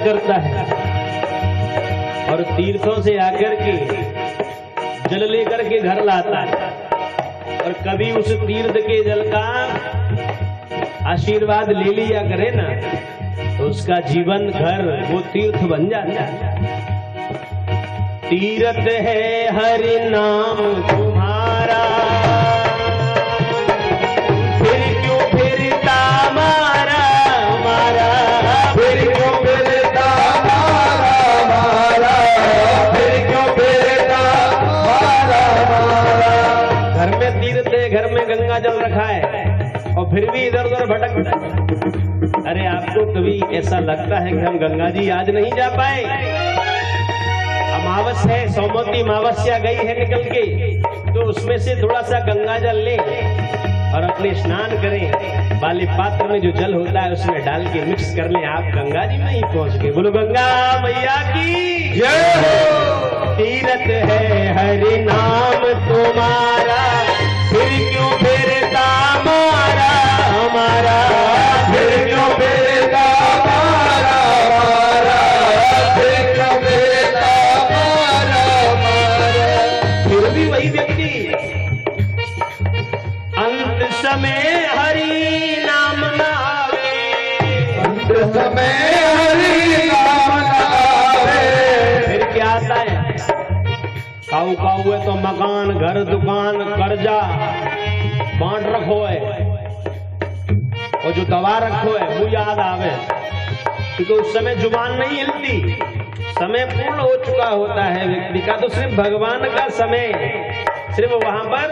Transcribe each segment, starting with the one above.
करता है और तीर्थों से आकर के जल लेकर के घर लाता है, और कभी उस तीर्थ के जल का आशीर्वाद ले लिया करे ना तो उसका जीवन घर वो तीर्थ बन जाता है। तीर्थ है हरि नाम तुम्हारा, फिर क्यों फिरता मारा मारा, फिर क्यों फिरता मारा मारा, फिर क्यों फिरता मारा मारा। घर में तीर्थ है, घर में गंगा जल रखा है और फिर भी इधर उधर भटक। अरे आपको कभी ऐसा लगता है कि हम गंगा जी आज नहीं जा पाए? अमावस है, सौमती अमावस्या गई है निकल के, तो उसमें से थोड़ा सा गंगा जल ले और अपने स्नान करें। वाले पात्र में जो जल होता है उसमें डाल के मिक्स कर लें, आप गंगा जी में ही पहुंच गए। बोलो गंगा मैया की जय हो। तीर्थ है हरि नाम तुम्हारा, फिर क्यों फिरता मारा हमारा, फिर क्यों फिरता मारा हमारा, फिर क्यों फिरता मारा हमारा। फिर भी वही व्यक्ति अंत समय हरि नाम न आवे, अंत समय हरि नाम न आवे। फिर क्या आता है? काऊ काऊ है तो मकान घर दुकान कर्जा बांट रखो है, और जो दवा रखो है वो याद आवे, क्योंकि उस समय जुबान नहीं हिलती, समय पूर्ण हो चुका होता है व्यक्ति का। तो सिर्फ भगवान का समय, सिर्फ वहां पर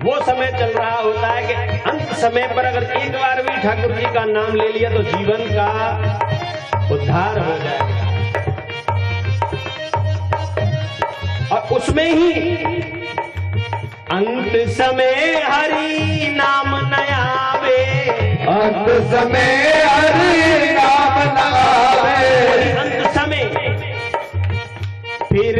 वो समय चल रहा होता है कि अंत समय पर अगर एक बार भी ठाकुर जी का नाम ले लिया तो जीवन का उद्धार हो जाएगा। और उसमें ही अंत समय हरि नाम न आवे, अंत समय हरि नाम न आवे। अंत समय फिर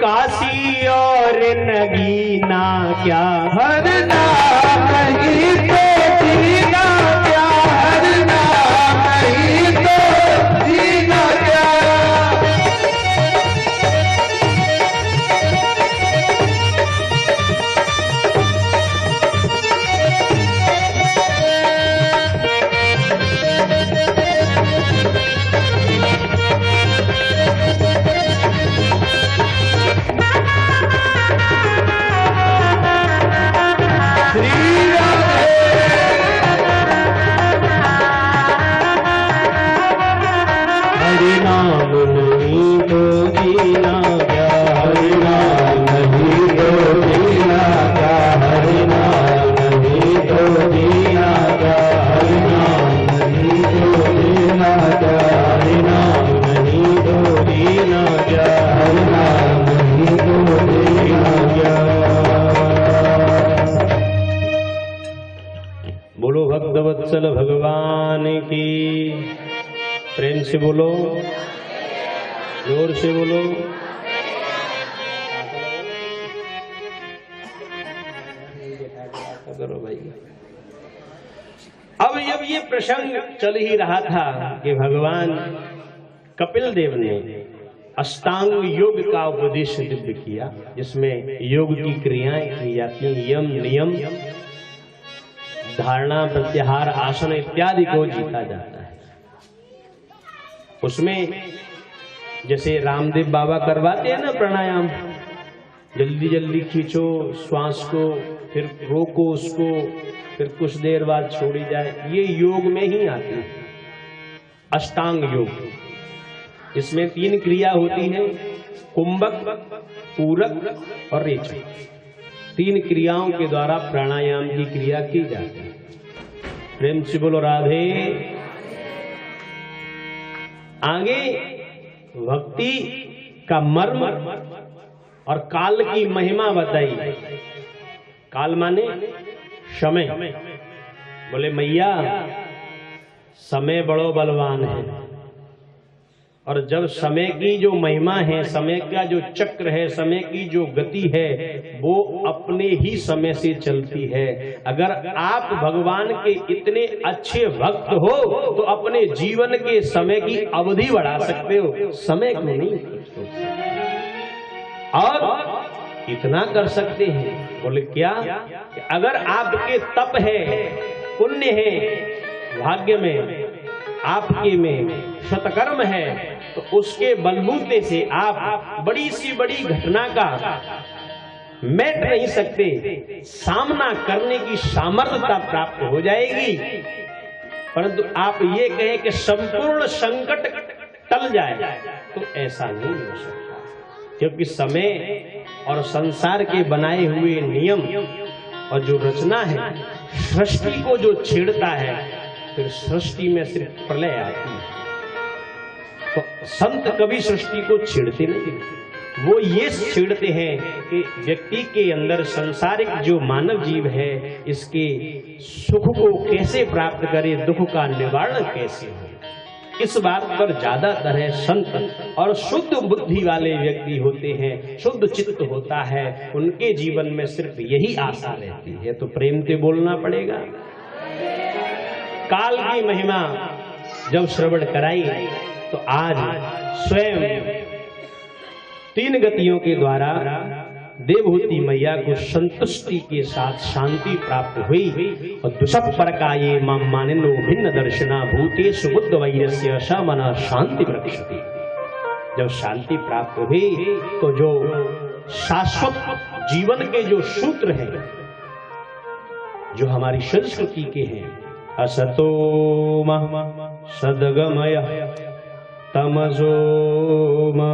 काशी और नगीना क्या, हर नाम नहीं तो जीना क्या, हर नाम नहीं तो जीना क्या। बोलो भक्तवत्सल भगवान की। प्रेम से बोलो, जोर से बोलो। करो भाई। अब ये प्रसंग चल ही रहा था कि भगवान कपिल देव ने अष्टांग योग का उपदेश दिव्य किया, जिसमें योग की क्रियाएं की जाती हैं, यम नियम धारणा प्रत्याहार आसन इत्यादि को जीता जाता है। उसमें जैसे रामदेव बाबा करवाते हैं ना प्राणायाम, जल्दी जल्दी खींचो श्वास को, फिर रोको उसको, फिर कुछ देर बाद छोड़ी जाए, ये योग में ही आती है अष्टांग योग। इसमें 3 क्रिया होती है, कुंभक, पूरक और रेचक। 3 क्रियाओं के द्वारा प्राणायाम की क्रिया की जाती है। प्रेम से बोलो राधे। आगे भक्ति का मर्म और काल की महिमा बताई। काल माने समय। बोले मैया समय बड़ो बलवान है, और जब समय की जो महिमा है, समय का जो चक्र है, समय की जो गति है, वो अपने ही समय से चलती है। अगर आप भगवान के इतने अच्छे भक्त हो तो अपने जीवन के समय की अवधि बढ़ा सकते हो, समय क्यों नहीं? और इतना कर सकते हैं, बोले क्या? अगर आपके तप है, पुण्य है, भाग्य में, आपके में सत्कर्म है, तो उसके बलबूते से आप बड़ी सी बड़ी घटना का मैट नहीं सकते, सामना करने की सामर्थ्यता प्राप्त हो जाएगी। परंतु आप ये कहें कि संपूर्ण संकट टल जाए, तो ऐसा नहीं हो सकता, क्योंकि समय और संसार के बनाए हुए नियम और जो रचना है, सृष्टि को जो छेड़ता है, फिर सृष्टि में सिर्फ प्रलय आती है। तो संत कभी सृष्टि को छेड़ते नहीं, वो ये छेड़ते हैं कि व्यक्ति के अंदर सांसारिक जो मानव जीव है, इसके सुख को कैसे प्राप्त करे, दुख का निवारण कैसे हो, इस बात पर ज्यादातर है संत और शुद्ध बुद्धि वाले व्यक्ति होते हैं, शुद्ध चित्त होता है, उनके जीवन में सिर्फ यही आशा रहती है। तो प्रेम से बोलना पड़ेगा। काल की महिमा जब श्रवण कराई तो आज स्वयं 3 गतियों के द्वारा देवहूति मैया को संतुष्टि के साथ शांति प्राप्त हुई। और दुष्पर का ये मानिनो भिन्न दर्शना भूते सुबुद्ध वैरस्य समना शांति प्रक्षति। जब शांति प्राप्त हुई तो जो शाश्वत जीवन के जो सूत्र हैं, जो हमारी संस्कृति के हैं, असतो मा सद्गमय तमसो मा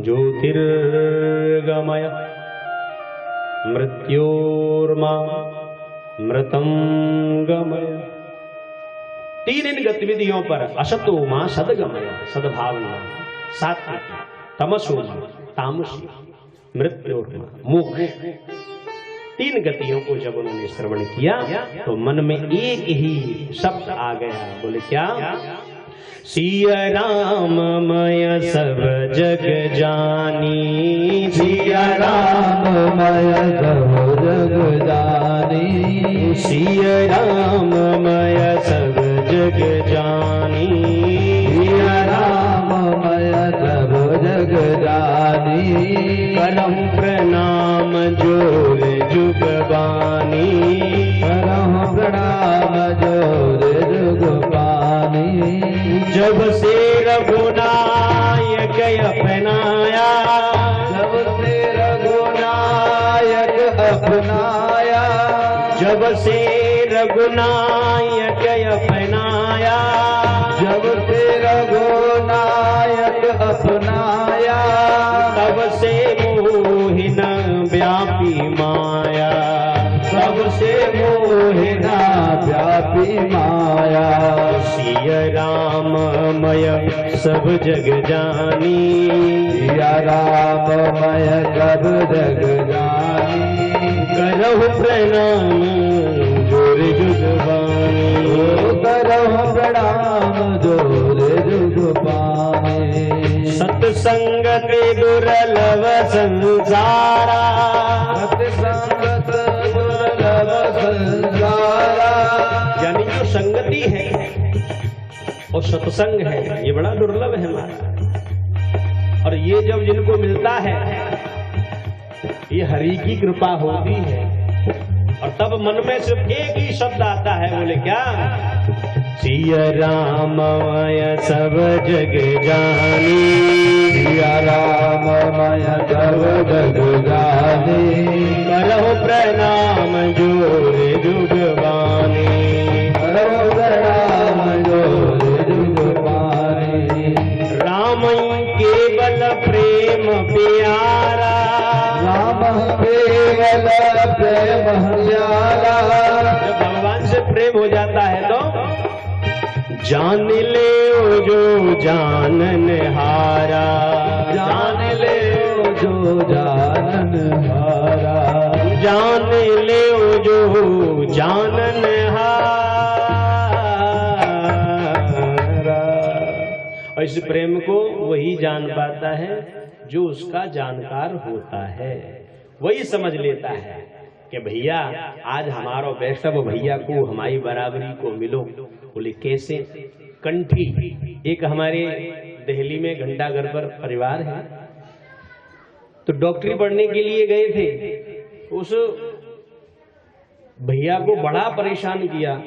ज्योतिर्गमय मृत्योर्मा मृतं गमय। 3 इन गतिविधियों पर असतो मा सद्गमय, सद्भावना, सात्विक, तमसो तामसी, मृत्योर्मा मोक्ष। 3 गतियों को जब उन्होंने श्रवण किया तो मन में एक ही शब्द आ गया, बोले क्या? सिया राम मय सब जग जानी, सिया राम मय सब जग जानी, सिया राम मय सब जग जानी, सिया राम मय सब जग जानी, करम प्रणाम जोर जुगबानी, करम प्रणाम जोर जुगबानी। जब से रघुनायक अपनाया, जब से रघुनायक अपनाया, जब से रघुनायक अपनाया, जब से रघुनायक अपनाया, तब से मोहिन व्यापी माया, तब से मोहिना व्यापी माया। सिया राम मय सब जग जानी, सिया राम मय सब जग जानी, करहु प्रणाम जोर जुगबानी, करहु प्रणाम जोर जुगबानी। सत्संगत दुर्लभ संसारा, सत्संगत दुर्लभ संसारा। यानी जो संगति है और सत्संग है, ये बड़ा दुर्लभ है हमारा। और ये जब जिनको मिलता है, ये हरि की कृपा होती है। और तब मन में सिर्फ एक ही शब्द आता है, बोले क्या? सिया राम मय सब जग जानी, सिया राम मय सब जग जानी, करहु प्रणाम जोर जुगबानी, करहु प्रणाम जोर जुगबानी। राम केवल प्रेम प्यारा, राम केवल प्रेम प्यारा। जब भगवान से प्रेम हो जाता है तो जान ले ओ जो जानन हारा, जान ले ओ जो जानन हारा, जान ले ओ जो जानन हारा। और इस प्रेम को वही जान पाता है जो उसका जानकार होता है, वही समझ लेता है कि भैया आज हमारा वैष्णव भैया को हमारी बराबरी को मिलो। बोले कैसे? कंठी, एक हमारे दिल्ली में घंटाघर पर परिवार है, तो डॉक्टरी पढ़ने के लिए गए थे। उस भैया को बड़ा परेशान किया।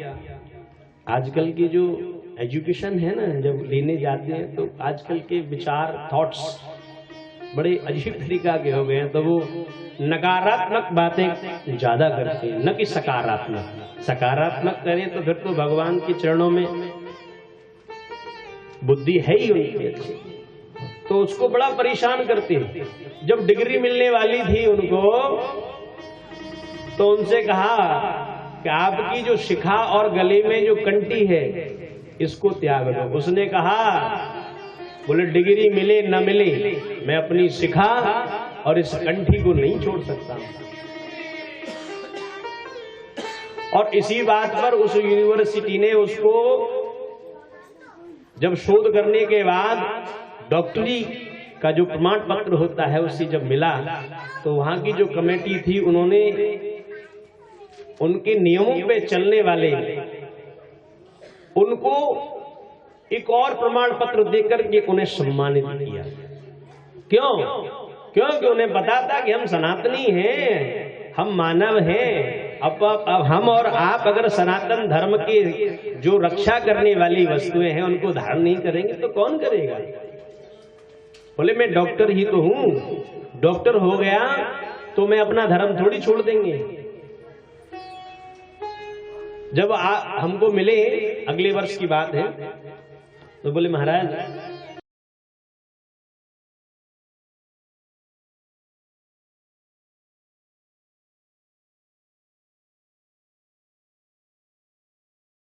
आजकल की जो एजुकेशन है ना, जब लेने जाते हैं तो आजकल के विचार थॉट्स बड़े अजीब तरीका के हो गए हैं, तो वो नकारात्मक बातें ज्यादा करते हैं, न कि सकारात्मक। सकारात्मक करें तो फिर तो भगवान के चरणों में बुद्धि है ही उनकी अच्छी, तो उसको बड़ा परेशान करते हैं। जब डिग्री मिलने वाली थी उनको, तो उनसे कहा कि आपकी जो शिखा और गले में जो कंठी है इसको त्याग दो। उसने कहा, बोले डिग्री मिले न मिले मैं अपनी शिखा और इस कंठी को नहीं छोड़ सकता। और इसी बात पर उस यूनिवर्सिटी ने उसको जब शोध करने के बाद डॉक्टरी का जो प्रमाण पत्र होता है उससे जब मिला, तो वहां की जो कमेटी थी उन्होंने उनके नियमों पे चलने वाले उनको एक और प्रमाण पत्र देकर के उन्हें सम्मानित किया। क्यों? क्योंकि उन्हें पता था कि हम सनातनी हैं, हम मानव हैं। अब हम और आप अगर सनातन धर्म की जो रक्षा करने वाली वस्तुएं हैं उनको धारण नहीं करेंगे तो कौन करेगा? बोले मैं डॉक्टर ही तो हूं, डॉक्टर हो गया तो मैं अपना धर्म थोड़ी छोड़ देंगे। जब हमको मिले, अगले वर्ष की बात है, तो बोले महाराज